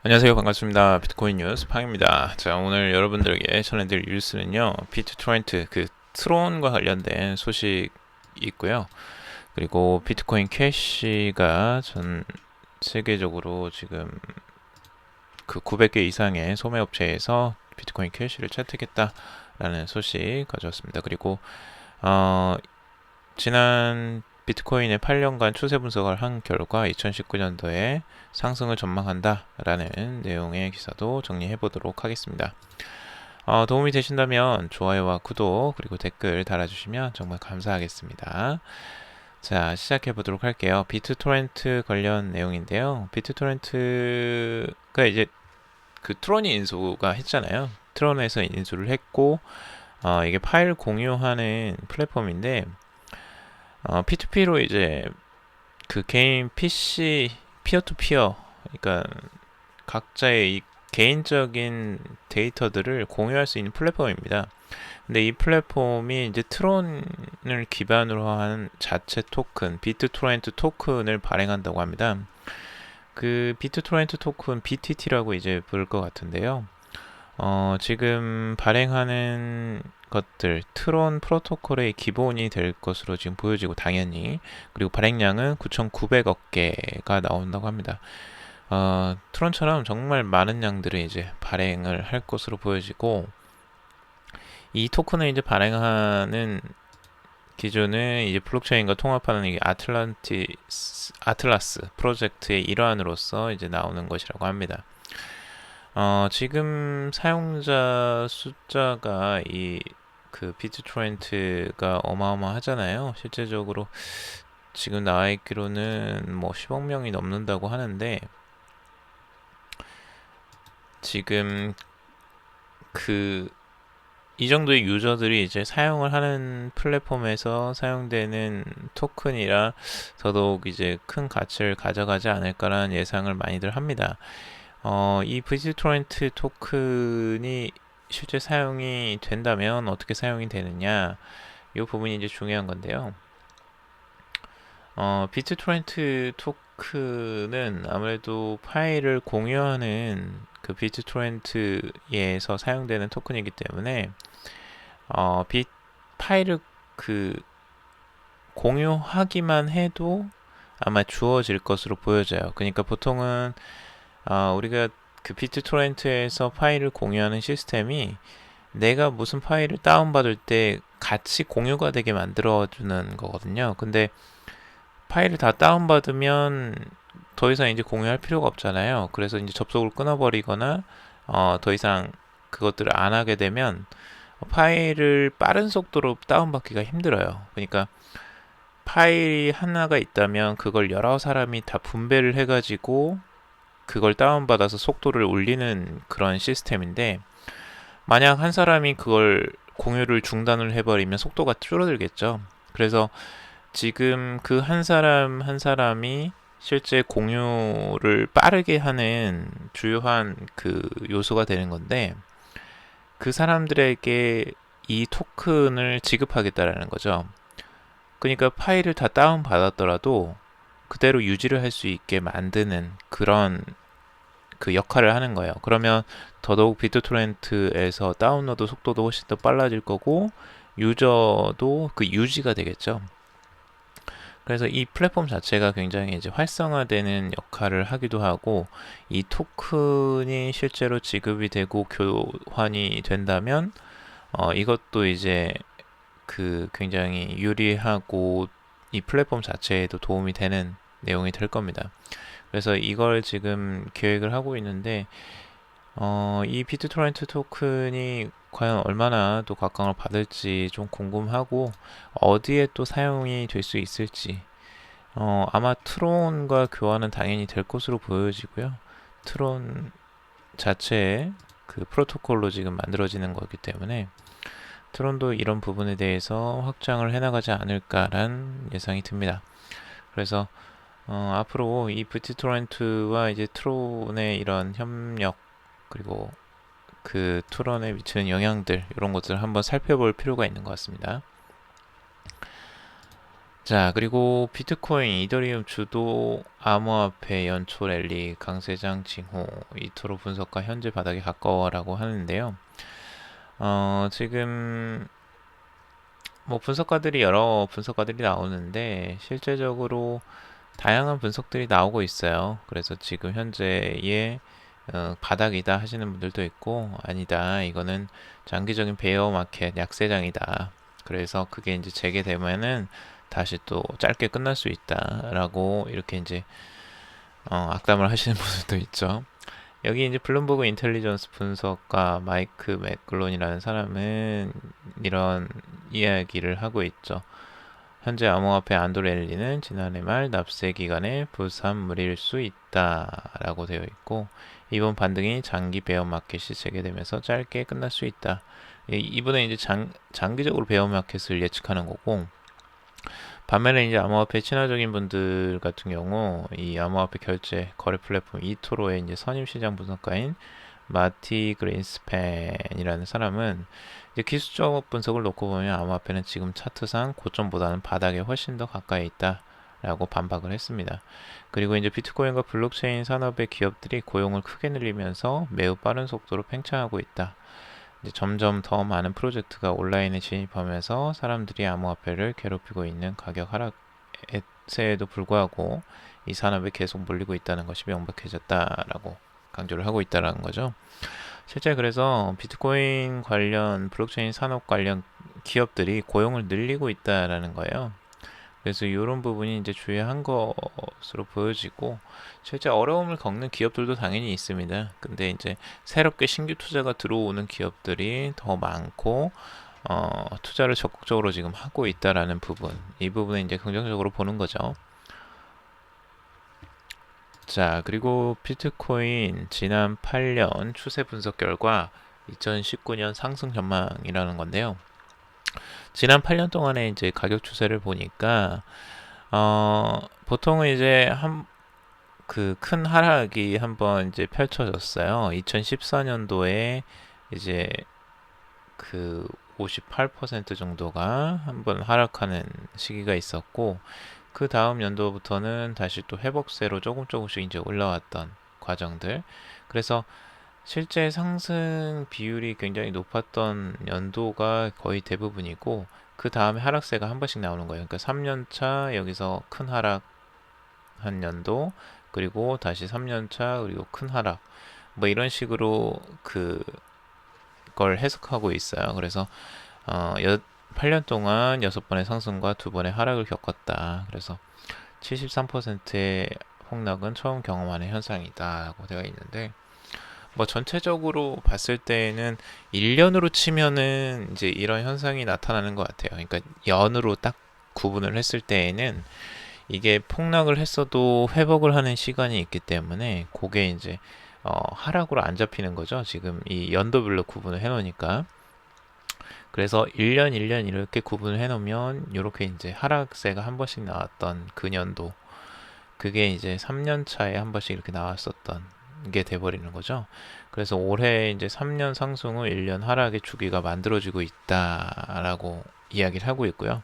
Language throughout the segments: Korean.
안녕하세요. 반갑습니다. 비트코인 뉴스 팡입니다. 자, 오늘 여러분들에게 전해드릴 뉴스는요, 비트토렌트, 트론과 관련된 소식이 있고요. 그리고 비트코인 캐시가 전 세계적으로 지금 그 900개 이상의 소매업체에서 비트코인 캐시를 채택했다라는 소식 가져왔습니다. 그리고 지난 비트코인의 8년간 추세 분석을 한 결과 2019년도에 상승을 전망한다라는 내용의 기사도 정리해 보도록 하겠습니다. 도움이 되신다면 좋아요와 구독 그리고 댓글 달아주시면 정말 감사하겠습니다. 자, 시작해 보도록 할게요. 비트토렌트 관련 내용인데요. 비트토렌트가 이제 그 트론이 인수가 했잖아요. 트론에서 인수를 했고, 이게 파일 공유하는 플랫폼인데, P2P로 이제 그 개인 PC 피어 투 피어, 그러니까 각자의 이 개인적인 데이터들을 공유할 수 있는 플랫폼입니다. 근데 이 플랫폼이 이제 트론을 기반으로 한 자체 토큰, 비트토렌트 토큰을 발행한다고 합니다. 그 비트토렌트 토큰 BTT라고 이제 부를 것 같은데요. 지금 발행하는 것들 트론 프로토콜의 기본이 될 것으로 지금 보여지고 당연히 그리고 발행량은 9,900억 개가 나온다고 합니다. 트론처럼 정말 많은 양들을 이제 발행을 할 것으로 보여지고 이 토큰을 이제 발행하는 기준은 이제 블록체인과 통합하는 이 아틀라스 프로젝트의 일환으로서 이제 나오는 것이라고 합니다. 지금 사용자 숫자가 그 비트토렌트가 어마어마하잖아요. 실제적으로 지금 나와 있기로는 뭐 10억 명이 넘는다고 하는데 지금 이 정도의 유저들이 이제 사용을 하는 플랫폼에서 사용되는 토큰이라 더더욱 이제 큰 가치를 가져가지 않을까라는 예상을 많이들 합니다. 이 비트토렌트 토큰이 실제 사용이 된다면 어떻게 사용이 되느냐, 이 부분이 이제 중요한 건데요. 비트토렌트 토큰은 아무래도 파일을 공유하는 그 비트토렌트에서 사용되는 토큰이기 때문에 파일을 그 공유하기만 해도 아마 주어질 것으로 보여져요. 그러니까 보통은 우리가 그 비트토렌트에서 파일을 공유하는 시스템이 내가 무슨 파일을 다운받을 때 같이 공유가 되게 만들어주는 거거든요. 근데 파일을 다 다운받으면 더 이상 이제 공유할 필요가 없잖아요. 그래서 이제 접속을 끊어버리거나 더 이상 그것들을 안 하게 되면 파일을 빠른 속도로 다운받기가 힘들어요. 그러니까 파일이 하나가 있다면 그걸 여러 사람이 다 분배를 해가지고 그걸 다운받아서 속도를 올리는 그런 시스템인데, 만약 한 사람이 그걸 공유를 중단을 해버리면 속도가 줄어들겠죠. 그래서 지금 그 한 사람 한 사람이 실제 공유를 빠르게 하는 주요한 그 요소가 되는 건데, 그 사람들에게 이 토큰을 지급하겠다라는 거죠. 그러니까 파일을 다 다운받았더라도 그대로 유지를 할 수 있게 만드는 그런 그 역할을 하는 거예요. 그러면 더더욱 비트토렌트에서 다운로드 속도도 훨씬 더 빨라질 거고 유저도 그 유지가 되겠죠. 그래서 이 플랫폼 자체가 굉장히 이제 활성화되는 역할을 하기도 하고, 이 토큰이 실제로 지급이 되고 교환이 된다면 이것도 이제 그 굉장히 유리하고 이 플랫폼 자체에도 도움이 되는 내용이 될 겁니다. 그래서 이걸 지금 계획을 하고 있는데, 이 비트토렌트 토큰이 과연 얼마나 또 각광을 받을지 좀 궁금하고, 어디에 또 사용이 될 수 있을지, 아마 트론과 교환은 당연히 될 것으로 보여지고요. 트론 자체의 그 프로토콜로 지금 만들어지는 거기 때문에 트론도 이런 부분에 대해서 확장을 해나가지 않을까란 예상이 듭니다. 그래서 앞으로 이 비트토렌트와 이제 트론의 이런 협력, 그리고 그 트론에 미치는 영향들, 이런 것들을 한번 살펴볼 필요가 있는 것 같습니다. 자, 그리고 비트코인, 이더리움 주도 암호화폐 연초 랠리 강세장 징후 이토로 분석과 현재 바닥에 가까워라고 하는데요. 지금 뭐 분석가들이 여러 분석가들이 나오는데 실제적으로 다양한 분석들이 나오고 있어요. 그래서 지금 현재의 바닥이다 하시는 분들도 있고, 아니다, 이거는 장기적인 베어 마켓 약세장이다. 그래서 그게 이제 재개되면은 다시 또 짧게 끝날 수 있다라고 이렇게 이제 악담을 하시는 분들도 있죠. 여기 이제 블룸버그 인텔리전스 분석가 마이크 맥글론이라는 사람은 이런 이야기를 하고 있죠. 현재 암호화폐 안도랠리는 지난해 말 납세 기간의 부산물일 수 있다라고 되어 있고, 이번 반등이 장기 베어 마켓이 재개되면서 짧게 끝날 수 있다. 이번에 이제 장기적으로 베어 마켓을 예측하는 거고, 반면에 이제 암호화폐 친화적인 분들 같은 경우 이 암호화폐 결제 거래 플랫폼 이토로의 이제 선임 시장 분석가인 마티 그린스팬이라는 사람은 이제 기술적 분석을 놓고 보면 암호화폐는 지금 차트상 고점보다는 바닥에 훨씬 더 가까이 있다라고 반박을 했습니다. 그리고 이제 비트코인과 블록체인 산업의 기업들이 고용을 크게 늘리면서 매우 빠른 속도로 팽창하고 있다. 이제 점점 더 많은 프로젝트가 온라인에 진입하면서 사람들이 암호화폐를 괴롭히고 있는 가격 하락세에도 불구하고 이 산업에 계속 몰리고 있다는 것이 명백해졌다라고 강조를 하고 있다라는 거죠. 실제 그래서 비트코인 관련 블록체인 산업 관련 기업들이 고용을 늘리고 있다라는 거예요. 그래서 이런 부분이 이제 주의한 것으로 보여지고, 실제 어려움을 겪는 기업들도 당연히 있습니다. 근데 이제 새롭게 신규 투자가 들어오는 기업들이 더 많고 투자를 적극적으로 지금 하고 있다라는 부분, 이 부분을 이제 긍정적으로 보는 거죠. 자, 그리고 비트코인 지난 8년 추세 분석 결과 2019년 상승 전망이라는 건데요. 지난 8년 동안의 이제 가격 추세를 보니까 보통은 이제 그 큰 하락이 한번 이제 펼쳐졌어요. 2014년도에 이제 그 58% 정도가 한번 하락하는 시기가 있었고, 그 다음 연도부터는 다시 또 회복세로 조금씩 이제 올라왔던 과정들. 그래서 실제 상승 비율이 굉장히 높았던 연도가 거의 대부분이고, 그 다음에 하락세가 한 번씩 나오는 거예요. 그러니까 3년차 여기서 큰 하락 한 연도, 그리고 다시 3년차, 그리고 큰 하락, 뭐 이런 식으로 그걸 해석하고 있어요. 그래서 8년 동안 6번의 상승과 2번의 하락을 겪었다. 그래서 73%의 폭락은 처음 경험하는 현상이다라고 되어 있는데, 뭐 전체적으로 봤을 때는 1년으로 치면은 이제 이런 현상이 나타나는 것 같아요. 그러니까 연으로 딱 구분을 했을 때에는 이게 폭락을 했어도 회복을 하는 시간이 있기 때문에 그게 이제 하락으로 안 잡히는 거죠. 지금 이 연도별로 구분을 해놓으니까. 그래서 1년 1년 이렇게 구분을 해놓으면 이렇게 이제 하락세가 한 번씩 나왔던 그 년도, 그게 이제 3년 차에 한 번씩 이렇게 나왔었던 게 돼버리는 거죠. 그래서 올해 이제 3년 상승 후 1년 하락의 주기가 만들어지고 있다라고 이야기를 하고 있고요.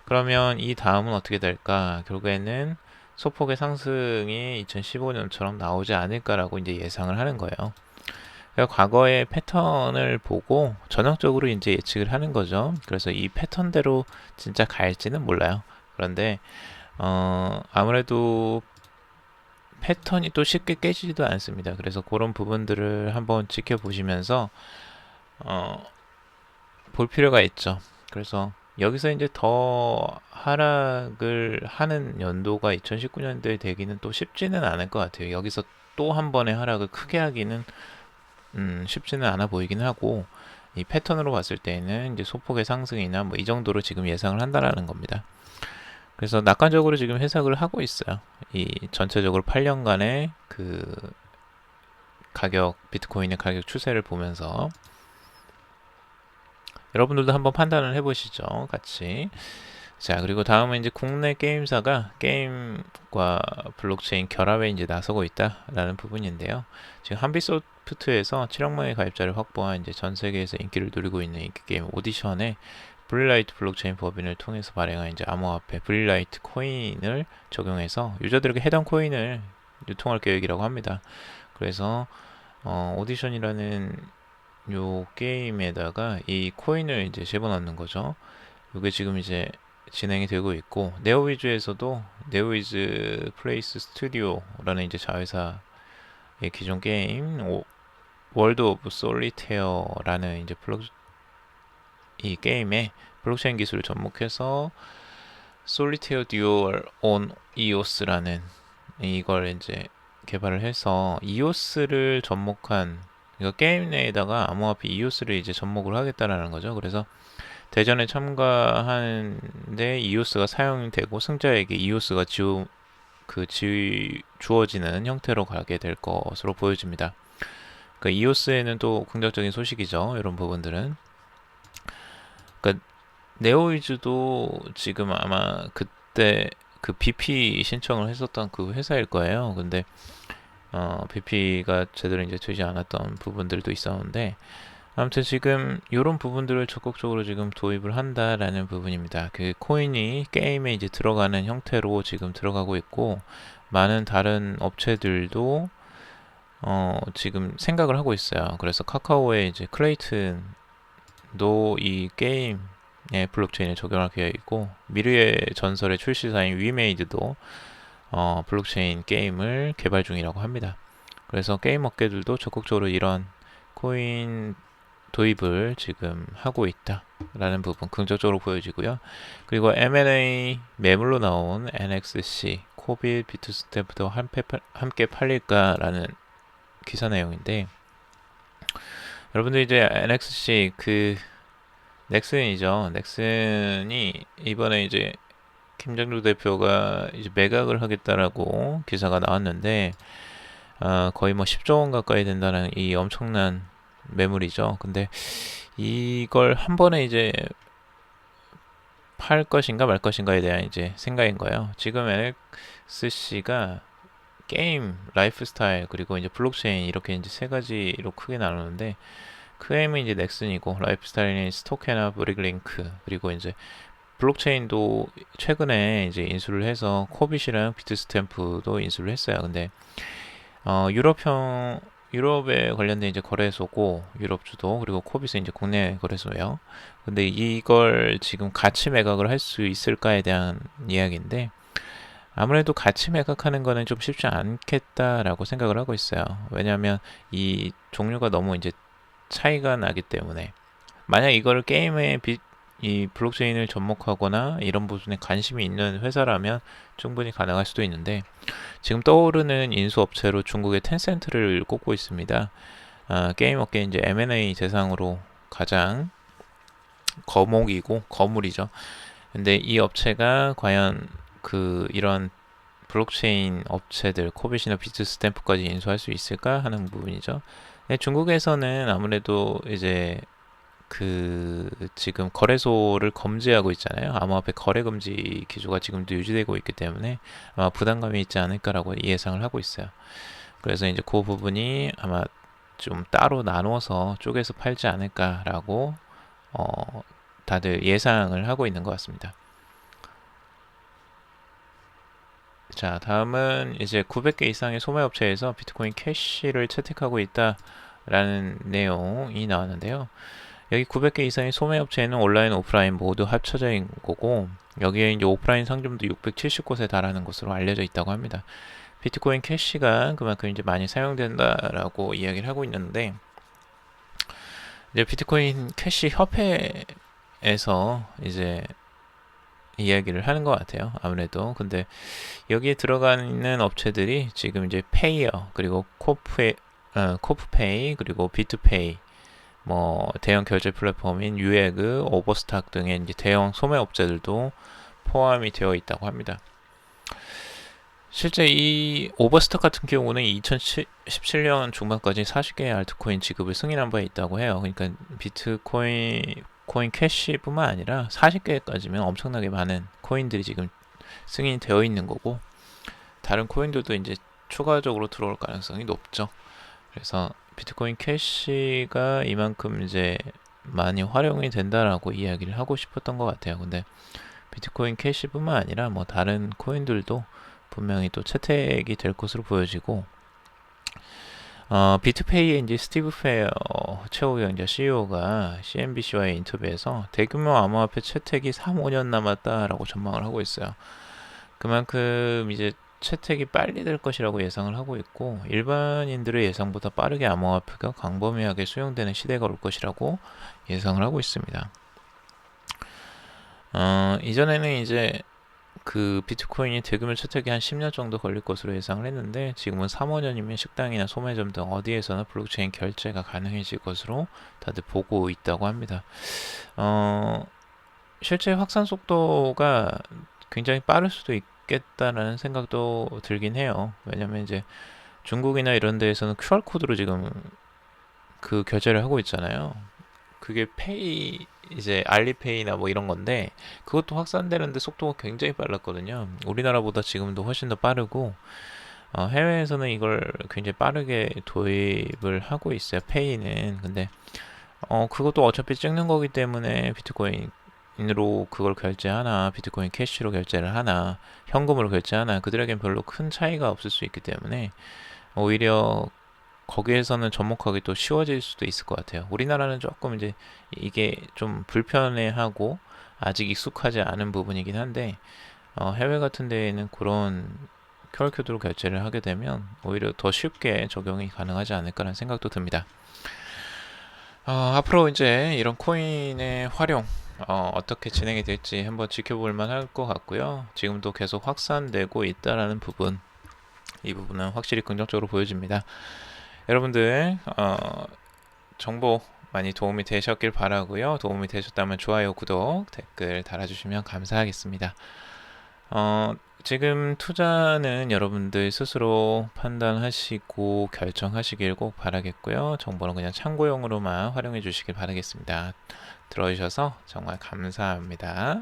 그러면 이 다음은 어떻게 될까? 결국에는 소폭의 상승이 2015년처럼 나오지 않을까라고 이제 예상을 하는 거예요. 그러니까 과거의 패턴을 보고 전형적으로 이제 예측을 하는 거죠. 그래서 이 패턴대로 진짜 갈지는 몰라요. 그런데 아무래도 패턴이 또 쉽게 깨지지도 않습니다. 그래서 그런 부분들을 한번 지켜보시면서 볼 필요가 있죠. 그래서 여기서 이제 더 하락을 하는 연도가 2019년도에 되기는 또 쉽지는 않을 것 같아요. 여기서 또 한 번의 하락을 크게 하기는 쉽지는 않아 보이긴 하고, 이 패턴으로 봤을 때는 이제 소폭의 상승이나 뭐 이 정도로 지금 예상을 한다라는 겁니다. 그래서 낙관적으로 지금 해석을 하고 있어요. 이 전체적으로 8년간의 그 비트코인의 가격 추세를 보면서 여러분들도 한번 판단을 해보시죠, 같이. 자, 그리고 다음은 이제 국내 게임사가 게임과 블록체인 결합에 이제 나서고 있다라는 부분인데요. 지금 한빛소프트에서 7억 명의 가입자를 확보한 이제 전 세계에서 인기를 누리고 있는 인기 게임 오디션에 브릴라이트 블록체인 법인을 통해서 발행한 이제 암호화폐 브릴라이트 코인을 적용해서 유저들에게 해당 코인을 유통할 계획이라고 합니다. 그래서 오디션이라는 요 게임에다가 이 코인을 이제 집어넣는 거죠. 이게 지금 이제 진행이 되고 있고, 네오위즈에서도 네오위즈 플레이스 스튜디오라는 이제 자회사의 기존 게임 월드 오브 솔리테어라는 이제 이 게임에 블록체인 기술을 접목해서 솔리테어 듀얼 온 이오스라는 이걸 이제 개발을 해서 이오스를 접목한, 그러니까 게임 내에다가 암호화폐 이오스를 이제 접목을 하겠다라는 거죠. 그래서 대전에 참가하는데 이오스가 사용되고 승자에게 이오스가 주어지는 형태로 가게 될 것으로 보여집니다. 그러니까 이오스에는 또 긍정적인 소식이죠. 이런 부분들은. 그러니까 네오위즈도 지금 아마 그때 그 BP 신청을 했었던 그 회사일 거예요. 근데 BP가 제대로 이제 되지 않았던 부분들도 있었는데, 아무튼 지금 이런 부분들을 적극적으로 지금 도입을 한다라는 부분입니다. 그 코인이 게임에 이제 들어가는 형태로 지금 들어가고 있고, 많은 다른 업체들도 지금 생각을 하고 있어요. 그래서 카카오의 이제 클레이튼도 이 게임의 블록체인에 적용할 계획이고, 미르의 전설의 출시사인 위메이드도 블록체인 게임을 개발 중이라고 합니다. 그래서 게임 업계들도 적극적으로 이런 코인 도입을 지금 하고 있다라는 부분 긍정적으로 보여지고요. 그리고 M&A 매물로 나온 NXC, 코빗, 비트스탬프도 함께 팔릴까라는 기사 내용인데, 여러분들 이제 NXC 그 넥슨이죠. 넥슨이 이번에 이제 김정주 대표가 이제 매각을 하겠다라고 기사가 나왔는데, 거의 뭐 10조 원 가까이 된다는 이 엄청난 매물이죠. 근데 이걸 한 번에 이제 팔 것인가 말 것인가에 대한 이제 생각인 거예요. 지금 NXC가 게임, 라이프스타일, 그리고 이제 블록체인 이렇게 이제 세 가지로 크게 나누는데, 크게임은 이제 넥슨이고, 라이프스타일은 스토케나 브릭링크, 그리고 이제 블록체인도 최근에 이제 인수를 해서 코빗이랑 비트스탬프도 인수를 했어요. 근데 유럽에 관련된 이제 거래소고, 유럽주도, 그리고 코빗은 이제 국내 거래소예요. 근데 이걸 지금 같이 매각을 할 수 있을까에 대한 이야기인데, 아무래도 같이 매각하는 거는 좀 쉽지 않겠다라고 생각을 하고 있어요. 왜냐하면 이 종류가 너무 이제 차이가 나기 때문에, 만약 이걸 게임에 이 블록체인을 접목하거나 이런 부분에 관심이 있는 회사라면 충분히 가능할 수도 있는데, 지금 떠오르는 인수업체로 중국의 텐센트를 꼽고 있습니다. 게임 업계 이제 M&A 대상으로 가장 거물이죠. 근데 이 업체가 과연 이런 블록체인 업체들, 코빗이나 비트스탬프까지 인수할 수 있을까 하는 부분이죠. 중국에서는 아무래도 이제 지금 거래소를 검지하고 있잖아요. 암호화폐 거래 금지 기조가 지금도 유지되고 있기 때문에 아마 부담감이 있지 않을까라고 예상을 하고 있어요. 그래서 이제 그 부분이 아마 좀 따로 나눠서 쪼개서 팔지 않을까라고 다들 예상을 하고 있는 것 같습니다. 자, 다음은 이제 900개 이상의 소매업체에서 비트코인 캐시를 채택하고 있다라는 내용이 나왔는데요. 여기 900개 이상의 소매업체는 온라인, 오프라인 모두 합쳐진 거고, 여기에 이제 오프라인 상점도 670곳에 달하는 것으로 알려져 있다고 합니다. 비트코인 캐시가 그만큼 이제 많이 사용된다라고 이야기를 하고 있는데, 이제 비트코인 캐시 협회에서 이제 이야기를 하는 것 같아요. 아무래도. 근데 여기에 들어가는 업체들이 지금 이제 페이어, 그리고 코프페이, 그리고 비트페이, 뭐 대형 결제 플랫폼인 유에그, 오버스탁 등의 이제 대형 소매 업체들도 포함이 되어 있다고 합니다. 실제 이 오버스탁 같은 경우는 2017년 중반까지 40개의 알트코인 지급을 승인한 바 있다고 해요. 그러니까 코인 캐시뿐만 아니라 40개까지면 엄청나게 많은 코인들이 지금 승인이 되어 있는 거고, 다른 코인들도 이제 추가적으로 들어올 가능성이 높죠. 그래서 비트코인 캐시가 이만큼 이제 많이 활용이 된다라고 이야기를 하고 싶었던 것 같아요. 근데 비트코인 캐시뿐만 아니라 뭐 다른 코인들도 분명히 또 채택이 될 것으로 보여지고, 비트페이의 이제 스티브 페어 최우영자 CEO가 CNBC와의 인터뷰에서 대규모 암호화폐 채택이 3, 5년 남았다라고 전망을 하고 있어요. 그만큼 이제 채택이 빨리 될 것이라고 예상을 하고 있고, 일반인들의 예상보다 빠르게 암호화폐가 광범위하게 수용되는 시대가 올 것이라고 예상을 하고 있습니다. 이전에는 이제 그 비트코인이 대규모 채택이 한 10년 정도 걸릴 것으로 예상을 했는데, 지금은 3, 5년이면 식당이나 소매점 등 어디에서나 블록체인 결제가 가능해질 것으로 다들 보고 있다고 합니다. 실제 확산 속도가 굉장히 빠를 수도 있겠다라는 생각도 들긴 해요. 왜냐면 이제 중국이나 이런 데에서는 QR코드로 지금 그 결제를 하고 있잖아요. 그게 페이, 이제 알리페이나 뭐 이런 건데, 그것도 확산되는데 속도가 굉장히 빨랐거든요. 우리나라보다 지금도 훨씬 더 빠르고, 해외에서는 이걸 굉장히 빠르게 도입을 하고 있어요, 페이는. 근데 그것도 어차피 찍는 거기 때문에 비트코인으로 그걸 결제하나, 비트코인 캐시로 결제를 하나, 현금으로 결제하나, 그들에겐 별로 큰 차이가 없을 수 있기 때문에 오히려 거기에서는 접목하기 또 쉬워질 수도 있을 것 같아요. 우리나라는 조금 이제 이게 좀 불편해하고 아직 익숙하지 않은 부분이긴 한데, 해외 같은 데에는 그런 QR코드로 결제를 하게 되면 오히려 더 쉽게 적용이 가능하지 않을까라는 생각도 듭니다. 앞으로 이제 이런 코인의 활용 어떻게 진행이 될지 한번 지켜볼 만할 것 같고요. 지금도 계속 확산되고 있다라는 부분, 이 부분은 확실히 긍정적으로 보여집니다. 여러분들 정보 많이 도움이 되셨길 바라고요. 도움이 되셨다면 좋아요, 구독, 댓글 달아주시면 감사하겠습니다. 지금 투자는 여러분들 스스로 판단하시고 결정하시길 꼭 바라겠고요. 정보는 그냥 참고용으로만 활용해 주시길 바라겠습니다. 들어주셔서 정말 감사합니다.